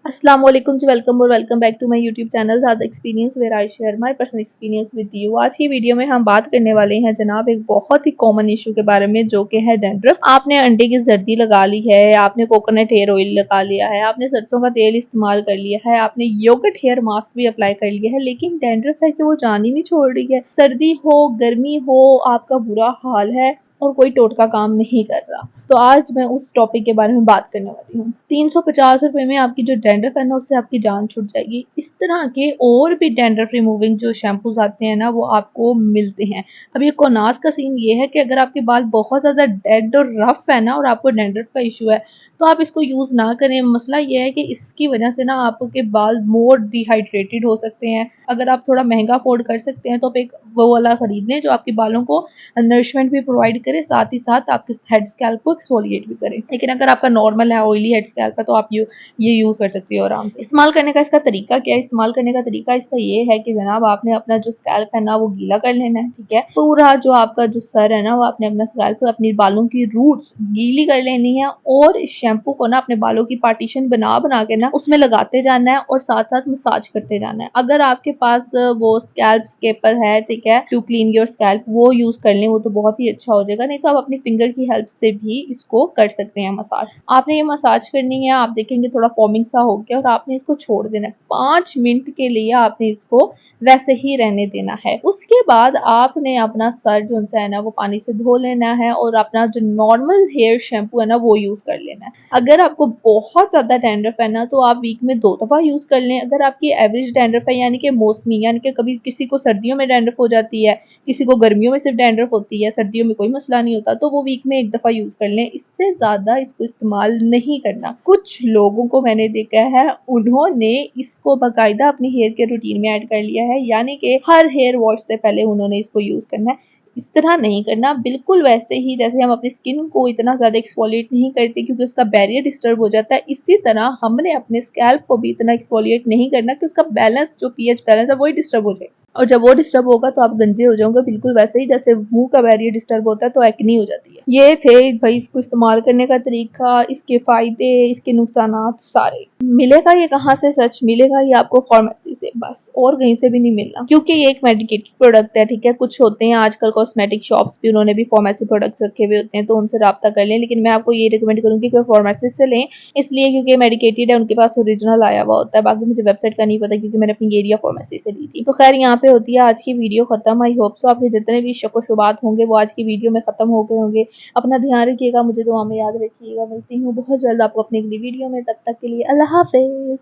अस्सलाम वालेकुम जी, वेलकम और welcome back to my YouTube channel ज़्यादा experience where I share my personal experience with you. आज की वीडियो में हम बात करने वाले हैं जनाब एक बहुत ही कॉमन इशू के बारे में, जो कि है डैंड्रफ। आपने अंडे की जर्दी लगा ली है, आपने कोकोनट हेयर ऑयल लगा लिया है, आपने सरसों का तेल इस्तेमाल कर लिया है, आपने योगर्ट हेयर मास्क भी अप्लाई कर लिया है, लेकिन डैंड्रफ है कि वो जान ही नहीं छोड़ रही है। सर्दी हो गर्मी हो, आपका बुरा हाल है और कोई टोटका काम नहीं कर रहा। तो आज मैं उस टॉपिक के बारे में बात करने वाली हूँ। 350 रुपए में आपकी जो डैंड्रफ है ना, उससे आपकी जान छूट जाएगी। इस तरह के और भी डैंड्रफ रिमूविंग जो शैम्पूज आते हैं ना, वो आपको मिलते हैं। अब ये कोनास का सीन ये है कि अगर आपके बाल बहुत ज्यादा डेड और रफ है ना, और आपको डैंड्रफ का इशू है, तो आप इसको यूज ना करें। मसला ये है कि इसकी वजह से ना आपके बाल मोर डिहाइड्रेटेड हो सकते हैं। अगर आप थोड़ा महंगा अफोर्ड कर सकते हैं तो आप एक वो वाला खरीद लें जो आपके बालों को नरिशमेंट भी प्रोवाइड करे, साथ ही साथ आपके हेड स्कैल्प को एक्सफोलिएट भी करे। लेकिन अगर आपका नॉर्मल है, ऑयली हेड स्कैल्प है, तो आप ये यूज कर सकती हो आराम से। इस्तेमाल करने का इसका तरीका क्या है? इस्तेमाल करने का तरीका इसका ये है कि जनाब आपने अपना जो स्कैल्प है ना, वो गीला कर लेना है। ठीक है, पूरा जो आपका जो सर है ना, वो आपने अपना स्कैल्प अपनी बालों की रूट्स गीली कर लेनी है, और इस शैम्पू को ना अपने बालों की पार्टीशन बना बना के ना उसमें लगाते जाना है और साथ साथ मसाज करते जाना है। अगर आपके पास वो स्कैल्प स्केपर है, ठीक है, टू क्लीन योर स्कैल्प, वो यूज कर लें, वो तो बहुत ही अच्छा हो जाएगा। नहीं तो आप अपनी फिंगर की हेल्प से भी इसको कर सकते हैं मसाज। आपने ये मसाज करनी है, आप देखेंगे थोड़ा फॉर्मिंग सा हो गया, और आपने इसको छोड़ देना है 5 मिनट के लिए। आपने इसको वैसे ही रहने देना है। उसके बाद आपने अपना सर जो है ना, वो पानी से धो लेना है, और अपना जो नॉर्मल हेयर शैम्पू है ना, वो यूज कर लेना है। अगर आपको बहुत ज्यादा डैंड्रफ है ना, तो आप वीक में 2 दफा यूज कर लें। अगर आपकी एवरेज डैंड्रफ है, यानी कि मौसमी, यानी कि कभी किसी को सर्दियों में डैंड्रफ हो जाती है, किसी को गर्मियों में सिर्फ डैंड्रफ होती है, सर्दियों में कोई मसला नहीं होता, तो वो वीक में 1 दफा यूज कर लें। इससे ज्यादा इसको इस्तेमाल नहीं करना। कुछ लोगों को मैंने देखा है, उन्होंने इसको बाकायदा अपनी हेयर के रूटीन में ऐड कर लिया है, यानी कि हर हेयर वॉश से पहले उन्होंने इसको यूज करना है। इस तरह नहीं करना। बिल्कुल वैसे ही जैसे हम अपनी स्किन को इतना ज्यादा एक्सफोलिएट नहीं करते क्योंकि उसका बैरियर डिस्टर्ब हो जाता है, इसी तरह हमने अपने स्कैल्प को भी इतना एक्सफोलिएट नहीं करना कि उसका बैलेंस, जो पीएच बैलेंस है, वही डिस्टर्ब हो जाए। और जब वो डिस्टर्ब होगा तो आप गंजे हो जाओगे, बिल्कुल वैसे ही जैसे मुंह का बैरियर डिस्टर्ब होता है तो एक्ने हो जाती है। ये थे भाई इसको इस्तेमाल करने का तरीका, इसके फायदे, इसके नुकसानात सारे। मिलेगा ये कहाँ से? सच मिलेगा ये आपको फार्मेसी से, बस और कहीं से भी नहीं मिलना, क्योंकि ये एक मेडिकेटेड प्रोडक्ट है। ठीक है, कुछ होते हैं आजकल कॉस्मेटिक शॉप्स भी, उन्होंने भी फार्मेसी प्रोडक्ट्स रखे हुए होते हैं, तो उनसे रब्ता कर लें। लेकिन मैं आपको ये रिकमेंड करूंगी कि फार्मेसी से लें, इसलिए क्योंकि मेडिकेटेड है, उनके पास ओरिजिनल आया हुआ होता है। बाकी मुझे वेबसाइट का नहीं पता क्योंकि मैंने अपनी एरिया फार्मेसी से ली थी। तो खैर, यहाँ पे होती है आज की वीडियो खत्म। आई होप सो आपके जितने भी शक व शुबात होंगे वो आज की वीडियो में खत्म हो गए होंगे। अपना ध्यान रखिएगा, मुझे दुआ में याद रखिएगा। मिलती हूँ बहुत जल्द आपको अपनी अगली वीडियो में, तब तक के लिए अल्लाह हाफिज।